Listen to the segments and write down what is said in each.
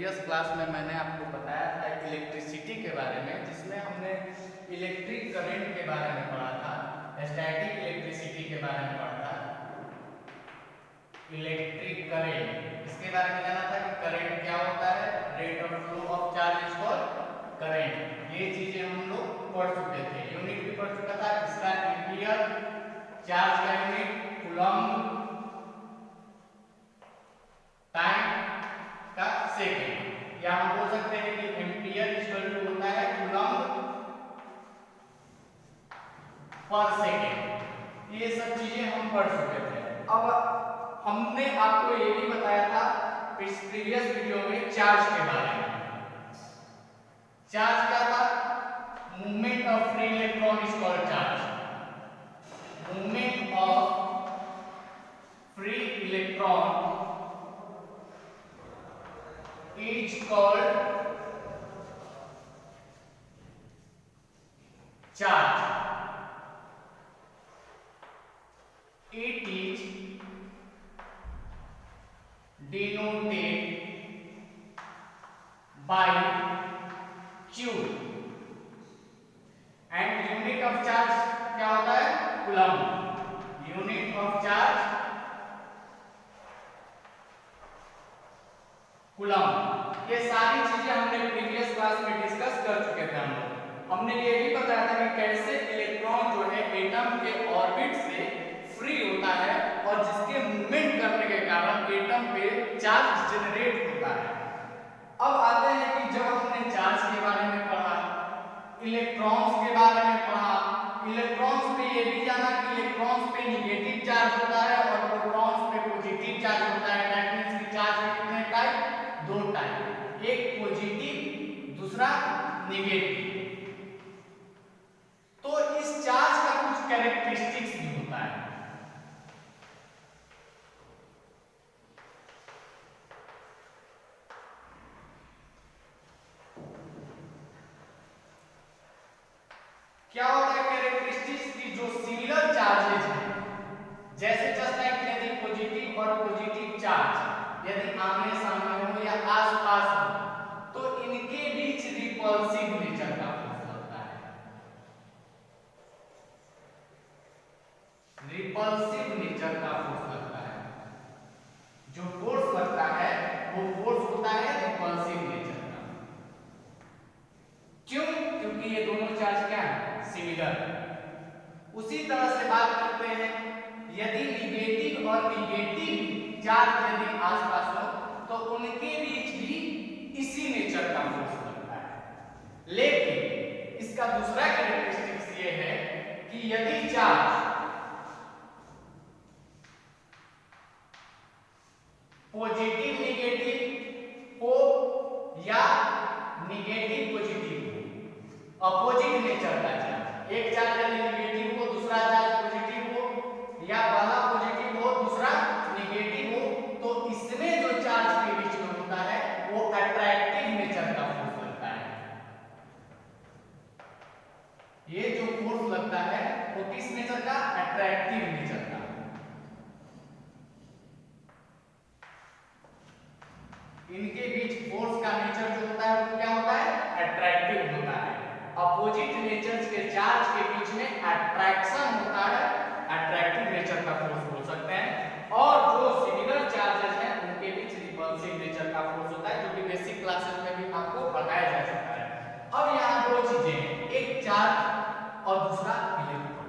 Previous class में मैंने आपको बताया था इलेक्ट्रिसिटी के बारे में, जिसमें हमने इलेक्ट्रिक करंट के बारे में पढ़ा था, स्टैटिक इलेक्ट्रिसिटी के बारे में पढ़ा था, इलेक्ट्रिक करंट इसके बारे में जाना था कि करंट क्या होता है, rate of flow of charge is called current. ये चीजें हम लोग पढ़ चुके थे, यूनिट भी पढ़ चुका था, इसका एम्पियर, चार्ज का यूनिट कूलम्ब, टाइम का सेकेंड, या हम बोल सकते हैं कि एम्पियर इक्वल टू होता है कूलम्ब पर सेकेंड। ये सब चीजें हम पढ़ चुके थे। अब हमने आपको ये भी बताया था प्रीवियस वीडियो में चार्ज के बारे में। चार्ज क्या था? Movement of free electron is called charge. Movement of free electron is called charge. It is denoted by Q and unit of charge क्या होता है? Coulomb. Unit of charge coulomb. ये सारी चीजें हमने प्रीवियस क्लास में डिस्कस कर चुके थे। हमने ये भी बताया था कि कैसे इलेक्ट्रॉन जो है एटम के ऑर्बिट से फ्री होता है और जिसके मूवमेंट करने के कारण एटम पे चार्ज जनरेट होता है। अब आते हैं कि जब हमने चार्ज के बारे में पढ़ा, इलेक्ट्रॉन्स के बारे में पढ़ा, इलेक्ट्रॉन्स पे ये भी जाना कि इलेक्ट्रॉन्स पे नेगेटिव चार्ज होता है और प्रोटॉन्स पे पॉजिटिव चार्ज होता है। दैट मींस कि चार्ज के कितने टाइप? दो टाइप, एक पॉजिटिव, दूसरा नेगेटिव। तो इस चार्ज का कुछ कैरेक्टरिस्टिक्स भी होता है। क्या होता है कैरेक्टरिस्टिक्स की? जो सिमिलर चार्जेज हैं, जैसे जस्ट लाइक यदि पॉजिटिव और पॉजिटिव चार्ज यदि आमने सामने हो या आसपास हो तो इनके बीच रिपल्सिव नेचर का फोर्स लगता है। रिपल्सिव नेचर का फोर्स लगता है। जो फोर्स लगता है वो फोर्स होता है रिपल्सिव नेचर का। क्यों? क्योंकि ये दोनों चार्ज क्या है? सिमिलर। उसी तरह से बात करते हैं, यदि नेगेटिव और नेगेटिव चार्ज यदि आसपास हो तो उनके बीच भी इसी नेचर का फोर्स लगता है। लेकिन इसका दूसरा कैरेक्टरिस्टिक्स ये है कि यदि चार्ज पॉजिटिव नेगेटिव हो या नेगेटिव पॉजिटिव हो, अपोजिट नेचर का चार्ज, एक चार्ज यदि नेगेटिव हो दूसरा चार्ज पॉजिटिव हो, या पहला पॉजिटिव हो दूसरा नेगेटिव हो, तो इसमें जो चार्ज के बीच में होता है वो अट्रैक्टिव नेचर का फोर्स लगता है। ये जो फोर्स लगता है वो किस नेचर का? अट्रैक्टिव नेचर का। इनके बीच फोर्स का नेचर जो होता है वो क्या होता है? अट्रैक्टिव होता है। अपोजिट नेचर्स के चार्ज के बीच में अट्रैक्शन होता है, अट्रैक्टिव नेचर का फोर्स बोल सकते हैं। और जो सिमिलर चार्जेस हैं उनके बीच रिपल्सिव नेचर का फोर्स होता है, जो कि बेसिक क्लासेस में भी आपको पढ़ाया जा चुका है। अब यहाँ दो चीजें हैं, एक चार्ज और दूसरा इलेक्ट्रॉन।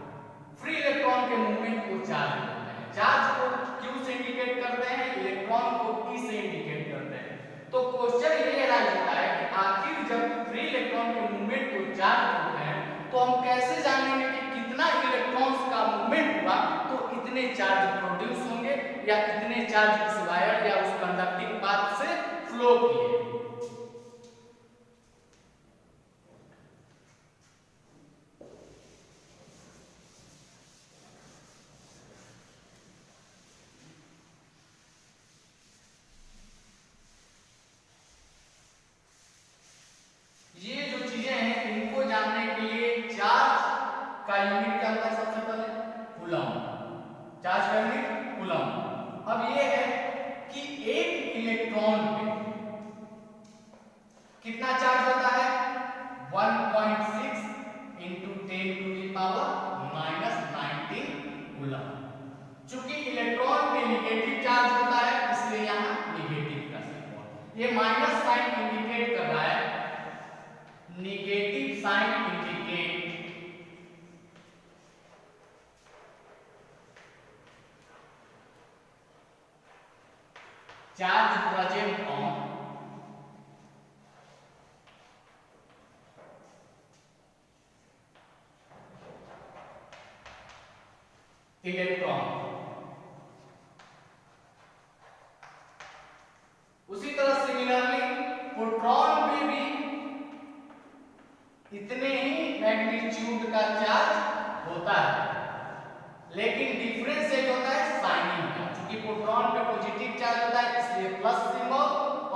फ्री इलेक्ट्रॉन के मूवमेंट को चार्ज बोलते हैं। चार्ज को Q से इंडिकेट करते हैं, इलेक्ट्रॉन को E से इंडिकेट करते हैं। तो क्वेश्चन ये राइज होता है कि आखिर जब फ्री इलेक्ट्रॉन के मूवमेंट को चार्ज करते हैं तो हम कैसे जानेंगे कि कितना इलेक्ट्रॉन्स का मूवमेंट हुआ तो इतने चार्ज प्रोड्यूस होंगे या इतने चार्ज उस वायर या उस कंडक्टिंग पाथ से फ्लो किए। ये जो चीजें हैं इनको जानने के लिए चार्ज का यूनिट क्या होता है? सबसे पहले कूलम्ब। चार्ज का यूनिट कूलम्ब। अब ये है कि एक इलेक्ट्रॉन पे चूंकि इलेक्ट्रॉन पे निगेटिव चार्ज होता है इसलिए यहाँ निगेटिव का सिंबल। ये माइनस साइन इंडिकेट कर रहा है, negative sign indicate charge present on electron. उसी तरह सिमिलरली प्रोटॉन पे भी इतने ही मैग्नीट्यूड का चार्ज होता है, लेकिन डिफरेंस एक होता है साइनिंग का। क्योंकि प्रोटॉन पे पॉजिटिव चार्ज होता है इसलिए प्लस सिंबल,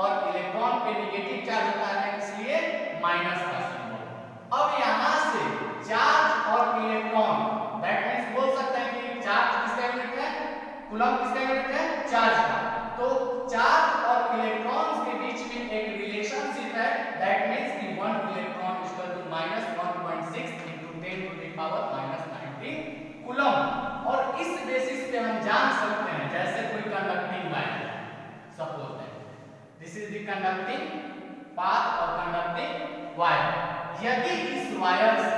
और इलेक्ट्रॉन पे नेगेटिव चार्ज होता है इसलिए माइनस का सिंबल। अब यहां से चार्ज और इलेक्ट्रॉन, दैट मींस बोल सकते हैं कि चार्ज किसका यूनिट है, कूलम किसका यूनिट है, चार्ज का। तो चार्ज और इलेक्ट्रॉन्स के बीच में एक रिलेशनशिप है, दैट मींस कि 1 इलेक्ट्रॉन इक्वल टू -1.6 × 10⁻⁻19 कूलम। और इस बेसिस पे हम जान सकते हैं, जैसे कोई conducting wire suppose that this is the conducting path और कंडक्टिंग वायर। यदि इस वायर से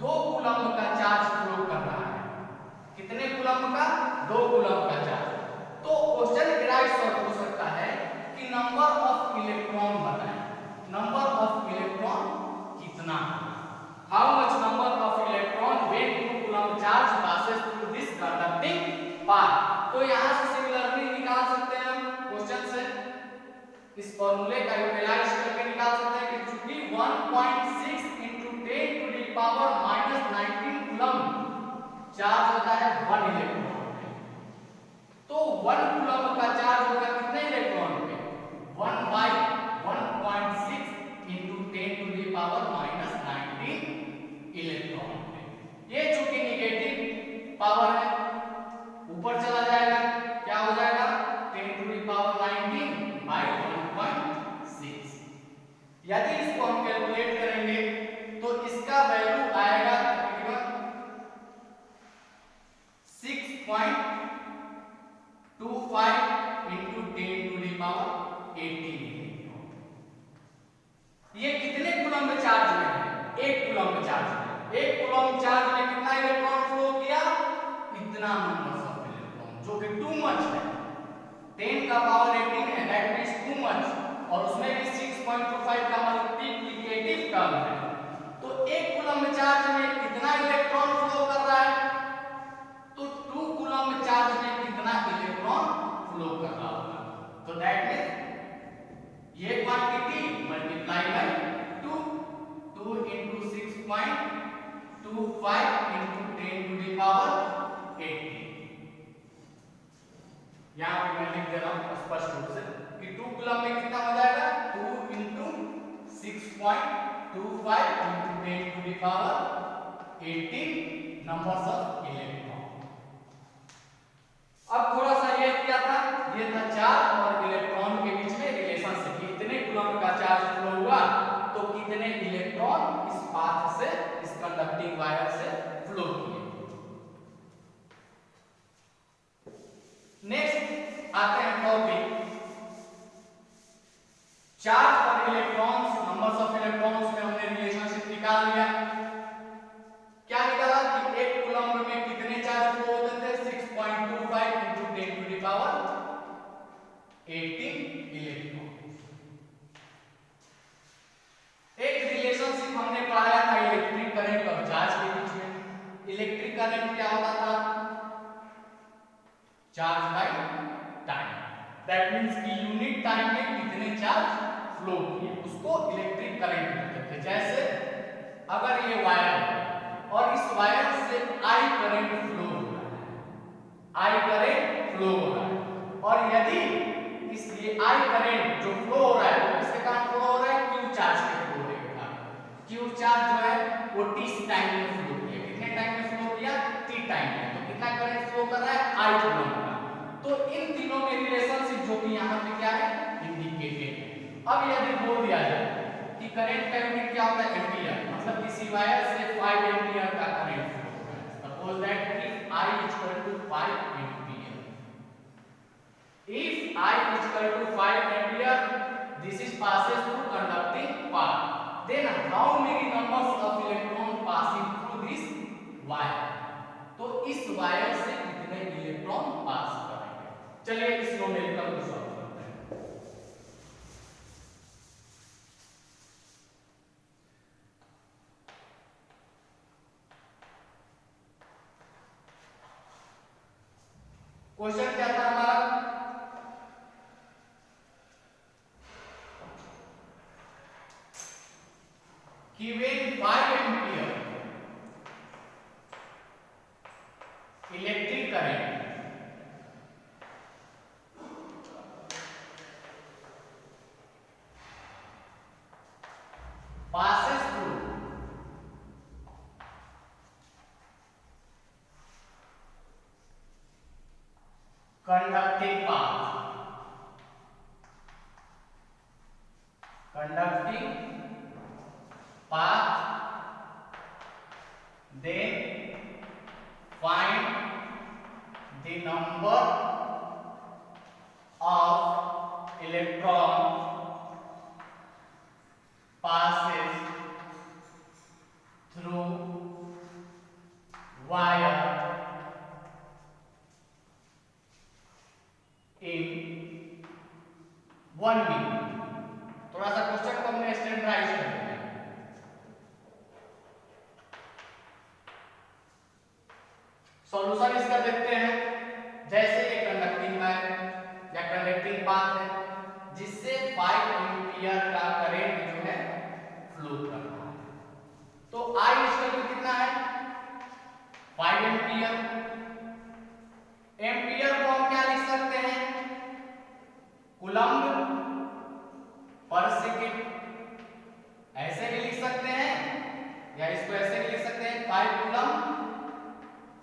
2 कूलम का चार्ज फ्लो कर रहा है, कितने कूलम का, 2 कूलम का चार्ज, तो क्वेश्चन डिराइव हो सकता है कि नंबर ऑफ इलेक्ट्रॉन बताएं। नंबर ऑफ इलेक्ट्रॉन कितना, how much number of electron when 2 coulomb charge passes through this conducting path। तो यहां से सिमिलरली निकाल सकते हैं हम क्वेश्चन से, इस फॉर्मूले का यूटिलाइज करके निकाल सकते हैं कि चूंकि 1.6 × 10⁻⁻19 कूलम चार्ज होता है 1 इलेक्ट्रॉन पे, तो 1 कूलम का चार्ज होगा कितने इलेक्ट्रॉन पे, 1/1.6 × 10⁻⁻19 इलेक्ट्रॉन पे। ये चूंकि नेगेटिव पावर है ऊपर चला जाएगा, क्या हो जाएगा 10⁻19/1.6। यदि इसको हम कैलकुलेट करेंगे तो इसका वैल्यू आएगा तकरीबन 6.25 × 10⁻18। ये कितने कूलम चार्ज में है, 1 कूलम चार्ज में। 1 कूलम चार्ज में कितना इलेक्ट्रॉन फ्लो किया, इतना नंबर ऑफ इलेक्ट्रॉन, जो कि टू मच है, 10⁻18 है, दैट मींस टू मच। और उसमें भी 6.25 का मल्टीप्लिकेटिव टर्म है, तो 1 कूलम चार्ज में कितना इलेक्ट्रॉन फ्लो कर रहा है, तो 2 कूलम चार्ज में कितना इलेक्ट्रॉन फ्लो कर रहा होगा। तो दैट मींस ये क्वांटिटी मल्टीप्लाई बाय 2, 2 × 6.25 × 10⁻18। यहां पे मैं लिख दे रहा हूं स्पष्ट रूप से कि 2 कूलम में कितना हो जाएगा, 2 × 6.25 × 10⁻18 नंबर्स ऑफ इलेक्ट्रॉन। अब थोड़ा सा ये किया था, ये था चार्ज और इलेक्ट्रॉन के बीच में रिलेशनशिप, कितने कूलम का चार्ज फ्लो हुआ तो कितने इलेक्ट्रॉन इस पाथ से, इस कंडक्टिंग वायर से फ्लो किए। नेक्स्ट आते हैं टॉपिक चार्ज और इलेक्ट्रॉन्स, नंबर्स ऑफ इलेक्ट्रॉन्स में हमने रिलेशनशिप निकाल लिया। क्या निकाला कि 1 कूलम में कितने चार्ज फ्लो होते थे, 6.25 × 10⁻18 इलेक्ट्रॉन। एक रिलेशनशिप हमने पढ़ाया था इलेक्ट्रिक करंट और चार्ज के बीच में। इलेक्ट्रिक करंट क्या होता था, charge by time, that means कि यूनिट टाइम में कितने चार्ज फ्लो किए उसको इलेक्ट्रिक करंट कहते थे। जैसे अगर ये वायर है और इस वायर से आई करंट फ्लो हो रहा है, आई करंट फ्लो हो रहा है, और यदि इस ये आई करंट जो फ्लो हो रहा है वो किसके कारण फ्लो हो रहा है, क्यू चार्ज के फ्लो होने के कारण। क्यू चार्ज जो है वो t टाइम में फ्लो किया, कितने टाइम में फ्लो किया, t टाइम में, तो कितना करंट फ्लो कर रहा है, आई कूलम का। तो इन तीनों में रिलेशनशिप जो कि यहां पे क्या है, इंडिकेटेड है। अब यदि बोल दिया जाए कि करंट का यूनिट क्या होता है, एम्पीयर, मतलब किसी वायर से 5 एम्पीयर का करंट फ्लो हो रहा है, suppose that if I = 5 ampere equal to 5 ampere. This is passes through conducting part. Then how many numbers of electron passing through this wire? तो इस वायर से कितने इलेक्ट्रॉन पास करेंगे? चलिए इस न्यूमेरिकल को सॉल्व करते हैं। क्वेश्चन क्या था हमारा? Given 5 ampere electric current passes through conducting path, then find the number of electron passes through wire in 1 minute। थोड़ा सा क्वेश्चन को हमने स्टैंडर्डाइज कर दिया। सॉल्यूशन इसका देखते हैं। जैसे ये कंडक्टिंग वायर या कंडक्टिंग पाथ है जिससे 5 एम्पीयर का करंट जो है फ्लो कर रहा है, तो I इसका कितना है? 5 एम्पीयर। एम्पीयर को हम क्या लिख सकते हैं? कूलम्ब पर सेकेंड, ऐसे भी लिख सकते हैं या इसको ऐसे भी लिख सकते हैं 5 कूलम्ब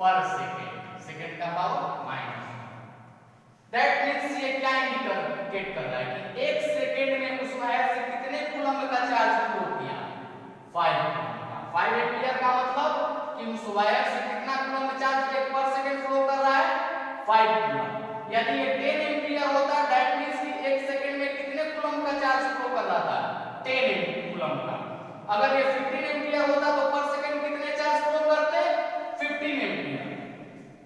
पर सेकेंड, सेकेंड का पावर माइनस। दैट मींस ये क्या इंडिकेट कर रहा है कि 1 सेकेंड में उस वायर से कितने कूलम्ब का चार्ज फ्लो किया? 5 कूलम्ब का। 5 एम्पीयर का मतलब कि उस वायर से कितना कूलम्ब चार्ज पर सेकेंड फ्लो कर रहा है? 5 कूलम्ब। यदि ये 10 एम्पीयर होता दैट मींस कि 1 सेकेंड में कितने कूलम्ब का चार्ज फ्लो कर रहा था? 10 कूलम्ब का। अगर ये 15 एम्पीयर होता तो पर सेकेंड कितने चार्ज फ्लो करते? 15 एम्पीयर।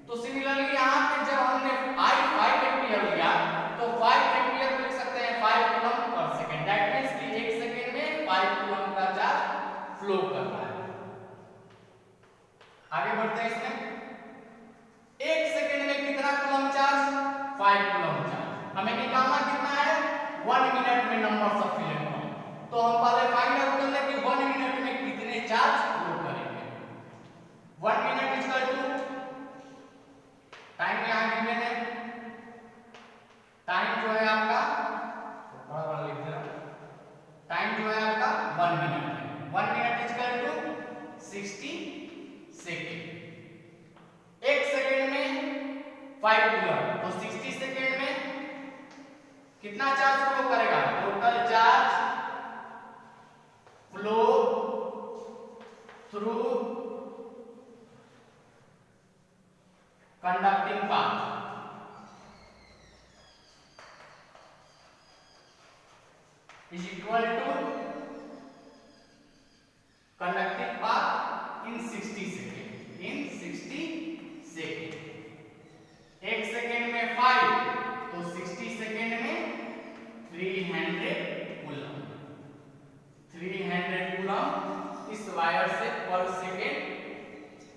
तो सिमिलरली यहाँ पे जब हमने I 5 एम्पीयर लिया तो 5 एम्पीयर लिख सकते हैं 5 कूलम्ब पर सेकेंड। दैट मींस कि 1 सेकेंड में 5 कूलम्ब का चार्ज फ्लो कर रहा है। आगे बढ़ते हैं इसमें। 1 सेकेंड में कितना कूलम्ब चार्ज? 5 coulomb charge. हमें निकालना कितना है? 1 मिनट में नंबर्स ऑफ इलेक्ट्रॉन। तो हम पहले फाइंड आउट कर लें कि 1 मिनट में कितने चार्ज फ्लो करेंगे। 1 मिनट इक्वल टू टाइम यहां गिवन है। टाइम जो है आपका बड़ा लिख दे रहा हूं। टाइम जो है आपका 1 मिनट है। 1 minute equal to 60 second. 1 second में 5 कूलम्ब, तो 60 सेकंड में कितना चार्ज फ्लो करेगा? Total charge flow through conducting path is equal to conducting path in 60 second। in 60 second 1 second में 5 तो 60 सेकेंड में 300 कूलम्ब। 300 कूलम्ब इस वायर से पर सेकेंड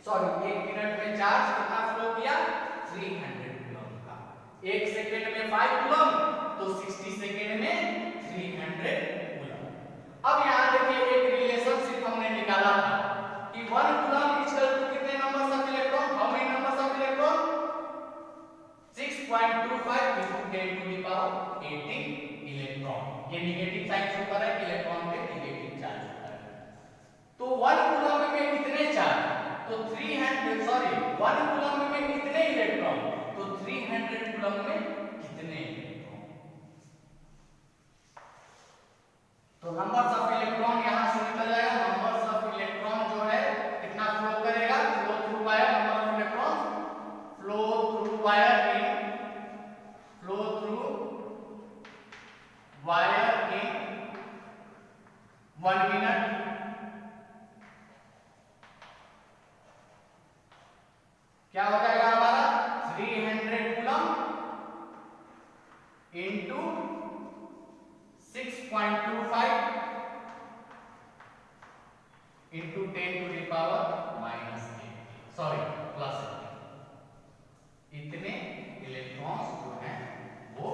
1 मिनट में चार्ज कितना फ्लो किया? 300 कूलम्ब का। 1 सेकेंड में 5 कूलम्ब तो 60 सेकेंड में 300 कूलम्ब। अब यहाँ देखिए एक रिलेशनशिप हमने निकाला था कि 1 कूलम्ब इक्वल टू कितने numbers of electron? How many numbers of electron? 6.25 into 10 to the power 18 electron. ये नेगेटिव साइन शो कर रहा है कि इलेक्ट्रॉन पे नेगेटिव चार्ज होता है। तो 1 कूलम्ब में कितने चार्ज? तो 1 कूलम्ब में कितने इलेक्ट्रॉन? तो 300 कूलम्ब में कितने इलेक्ट्रॉन? तो नंबर्स ऑफ इलेक्ट्रॉन यहां से निकल जाएगा। नंबर्स ऑफ इलेक्ट्रॉन जो है कितना फ्लो करेगा? Flow through wire, number of electron flow through wire in flow through into 6.25 into 10 to the power minus 8, sorry plus 8, इतने इलेक्ट्रॉन्स जो हैं वो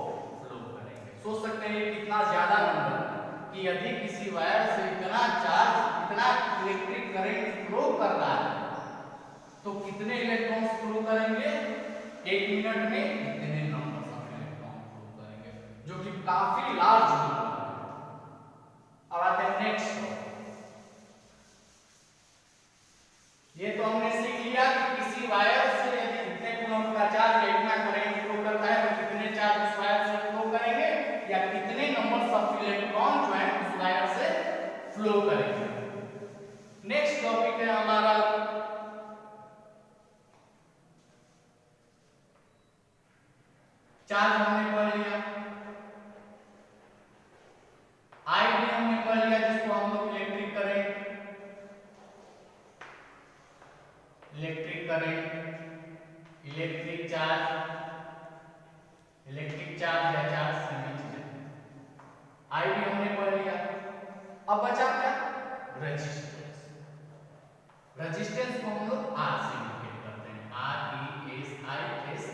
फ्लो करेंगे। सोच सकते हैं ये कितना ज्यादा नंबर कि यदि किसी वायर से इतना चार्ज, इतना इलेक्ट्रिक करंट फ्लो कर रहा है तो कितने इलेक्ट्रॉन्स फ्लो करेंगे? 1 मिनट में इतने नंबर ऑफ इलेक्ट्रॉन फ्लो करेंगे, जो कि काफी लार्ज नंबर है। अब आते हैं नेक्स्ट। ये तो हमने सीख लिया कि किसी वायर से यदि इतने कूलम्ब का चार्ज या इतना करंट फ्लो करता है तो कितने चार्ज उस वायर से फ्लो करेंगे या कितने नंबर्स ऑफ इलेक्ट्रॉन जो है उस वायर से फ्लो करेंगे। नेक्स्ट टॉपिक है हमारा चार्ज। हमने पढ़ लिया, आई भी हमने पढ़ लिया जिसको हम लोग इलेक्ट्रिक चार्ज या चार्ज सभी चीजें आई भी हमने पढ़ लिया। अब बचा क्या? रेजिस्टेंस। रेजिस्टेंस को हम लोग आर से इंडिकेट करते हैं, RESISTANS।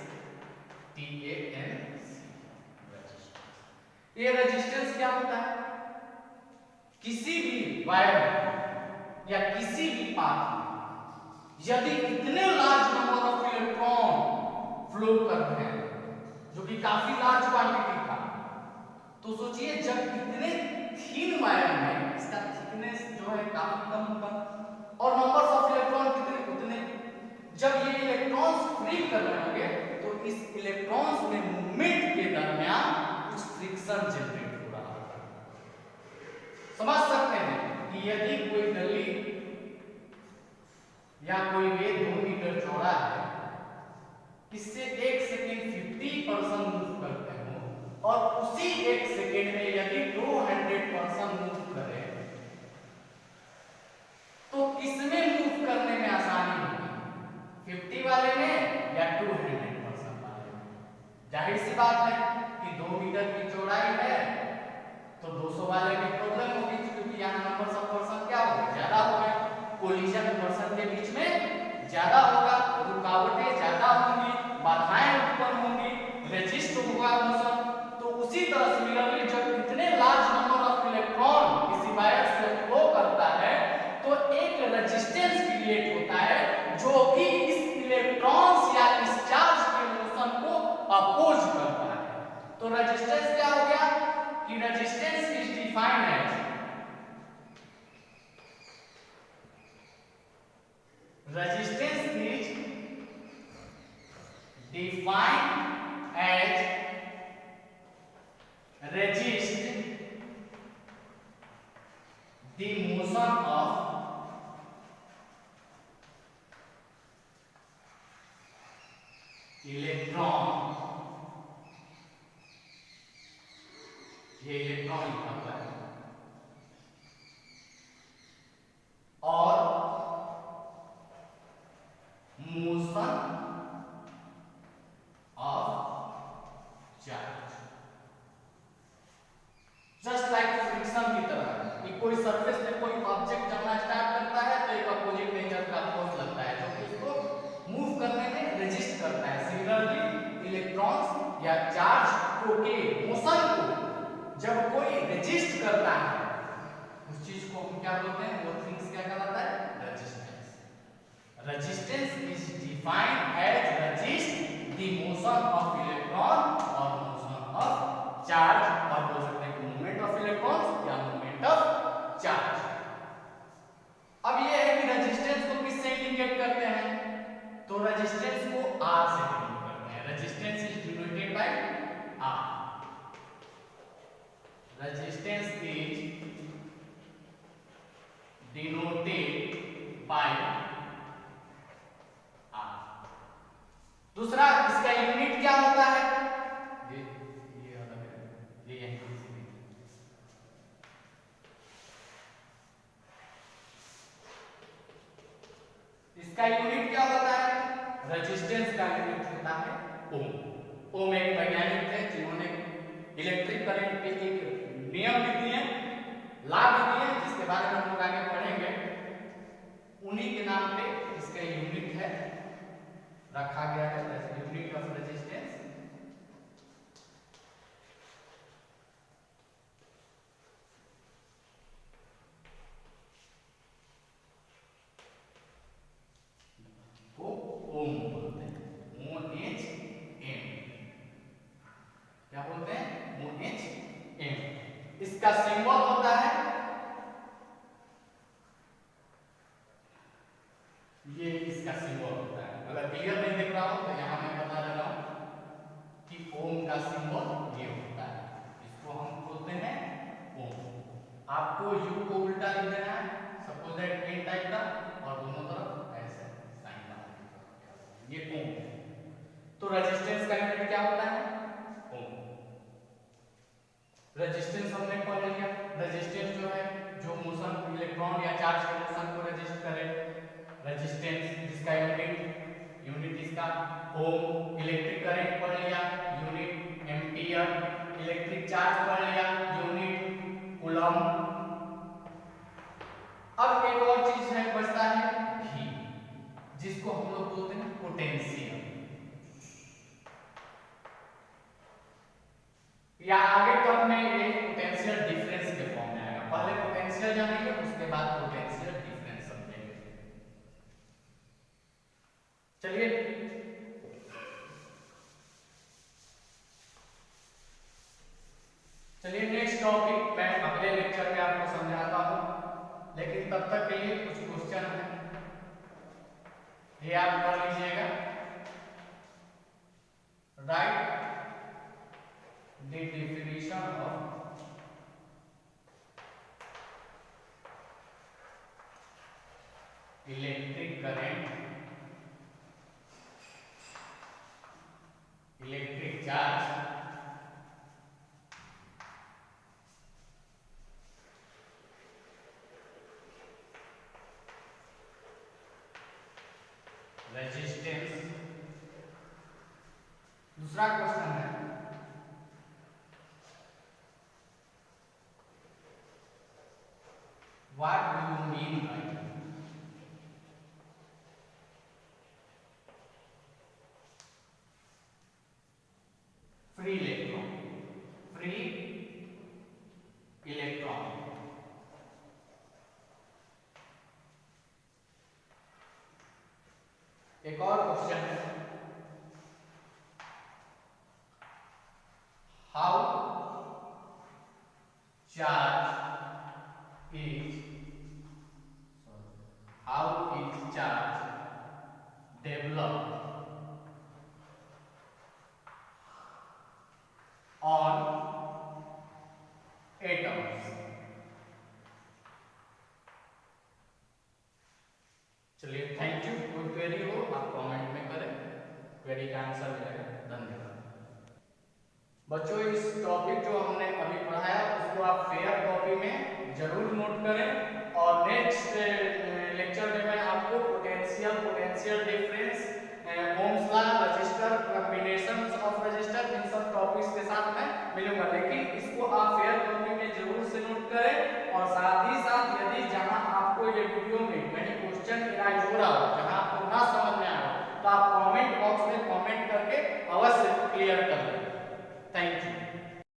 ये रेजिस्टेंस क्या होता है? किसी भी वायर या किसी भी पाथ में यदि इतने large number of electron flow कर रहे हैं, जो कि काफी लार्ज क्वांटिटी था, तो सोचिए जब इतने थीन वायर में इसका थिकनेस जो है काफी कम होगा और नंबर्स ऑफ इलेक्ट्रॉन कितने उतने, जब ये इलेक्ट्रॉन्स फ्री कर रहे होंगे तो इस इलेक्ट्रॉन्स में मूवमेंट के दरमियान कुछ फ्रिक्शन जनरेट हो रहा होगा। समझ सकते हैं कि यदि कोई नली या कोई वे 2 मीटर चौड़ा है, इससे 1 सेकेंड 50% मूव करते हो और उसी 1 सेकेंड में यदि 200% मूव करे तो किसमें मूव करने में आसानी होगी? 50 वाले में या 200% वाले में? जाहिर सी बात है कि 2 मीटर की चौड़ाई है तो 200 वाले में प्रॉब्लम होगी, क्योंकि यहाँ नंबर ऑफ पर्सन क्या होगा? ज्यादा होगा, कोलिजन पर्सन के बीच में ज्यादा होगा, रुकावटें ज्यादा होंगी, बाधाएं उत्पन्न होंगी, रेजिस्ट होगा मोशन। तो उसी तरह सिमिलरली जब इतने लार्ज नंबर ऑफ इलेक्ट्रॉन किसी वायर से फ्लो करता है तो एक रेजिस्टेंस क्रिएट होता है जो कि इस इलेक्ट्रॉन्स या इस चार्ज के मोशन को अपोज करता है। तो रेजिस्टेंस क्या हो गया कि resistance is defined as resistance is defined as resist the motion of electron, ये इलेक्ट्रॉन लिखा हुआ है, और motion of charge. Just like friction की तरह कि कोई सरफेस पे कोई ऑब्जेक्ट चलना स्टार्ट करता है तो एक अपोजिट नेचर का फोर्स लगता है जो कि उसको मूव करने में रेजिस्ट करता है। सिमिलरली इलेक्ट्रॉन्स या चार्ज को के मोशन को जब कोई रेजिस्ट करता है उस चीज को हम क्या बोलते हैं? वो थिंग्स क्या कहलाता है? Resistance. Resistance is defined as resist the motion of electron or motion of charge, और बोल सकते हैं कि movement of electrons या movement of charge। अब ये है कि रेजिस्टेंस को किससे इंडिकेट करते हैं? तो रेजिस्टेंस को R से डिनोट करते हैं। Resistance is denoted by R। Resistance is denoted by. दूसरा इसका यूनिट क्या होता है? ये अलग है, ये यहीं से भी। इसका यूनिट क्या होता है? रेजिस्टेंस का यूनिट होता है ओम। ओम एक वैज्ञानिक थे जिन्होंने इलेक्ट्रिक करंट के एक नियम भी दिए, लॉ भी दिए, जिसके बारे में हम लोग आगे पढ़ेंगे। उन्हीं के नाम पे इसका यूनिट है रखा गया है, यूनिट ऑफ रेजिस्टेंस। को ओम बोलते हैं, OH M। क्या बोलते हैं? OH M। इसका सिंबल होता है, ये इसका सिंबल होता है। अगर क्लियर नहीं दिख रहा हो तो यहाँ मैं बता दे रहा हूँ कि ओम का सिंबल ये होता है, इसको हम बोलते हैं ओम। आपको यू को उल्टा लिख देना है, सपोज दैट एन टाइप का, और दोनों तरफ ऐसे साइन बना देना, ये ओम है। तो रेजिस्टेंस का यूनिट क्या होता है? ओम। रेजिस्टेंस हमने पढ़ लिया। रेजिस्टेंस जो है, जो मोशन इलेक्ट्रॉन या चार्ज के मोशन को रेजिस्ट करे, रेजिस्टेंस जिसका यूनिट इसका ओम। इलेक्ट्रिक करंट पढ़ लिया, यूनिट एम्पियर। इलेक्ट्रिक चार्ज पढ़ लिया, यूनिट कूलम। अब एक और चीज है, बचता है भी, जिसको हम लोग बोलते हैं पोटेंशियल, या आगे टर्म में ये पोटेंशियल डिफरेंस के फॉर्म में आएगा। पहले पोटेंशियल जानेंगे, उसके बाद पोटेंशियल डिफरेंस समझेंगे। चलिए नेक्स्ट टॉपिक मैं अगले लेक्चर में आपको समझाता हूं, लेकिन तब तक के लिए कुछ क्वेश्चन है, ये आप पढ़ लीजिएगा। Right the definition of electric current, electric charge, resistance. दूसरा क्वेश्चन है, what do you mean by free electron? Free electron. एक और क्वेश्चन है, how charge is charge developed on atoms? चलिए थैंक यू। कोई क्वेरी हो आप कमेंट में करें, क्वेरी का आंसर मिलेगा। धन्यवाद बच्चों। इस टॉपिक जो हमने अभी पढ़ाया उसको आप फेयर कॉपी में जरूर नोट करें, और नेक्स्ट लेक्चर में मैं आपको potential difference, Ohm's law, resistor, combinations of resistor, इन सब टॉपिक्स के साथ मैं मिलूंगा। लेकिन इसको आप फेयर कॉपी में जरूर से नोट करें, और साथ ही साथ